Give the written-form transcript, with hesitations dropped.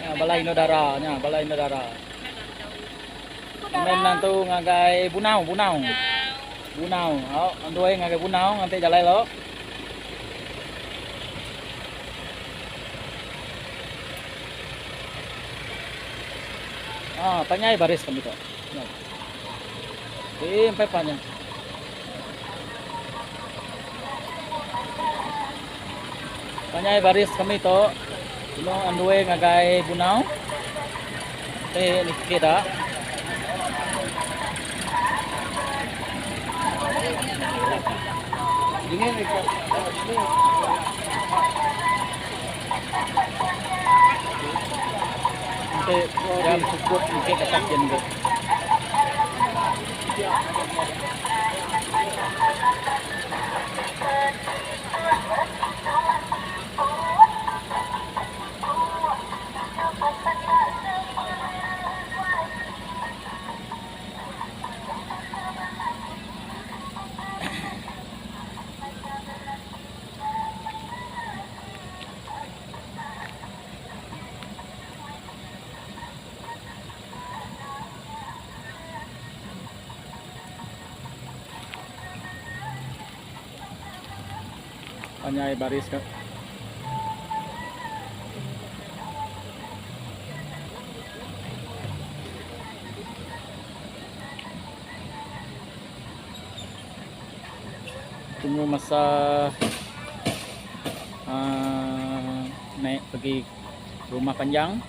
Balai Nodara nya, Balai Nodara. Men nantu ngagai bunau. Bunau. Oh, andoi ngagai bunau nanti jalai lo. Panyai baris kami tu. Sampai panjang. Panyai baris kami tu. Ino andoi ngagai bunau. Ni kita. Ini untuk jam cukup untuk ketak jengo. Panyai baris kan. Tunggu masa naik pergi rumah panjang.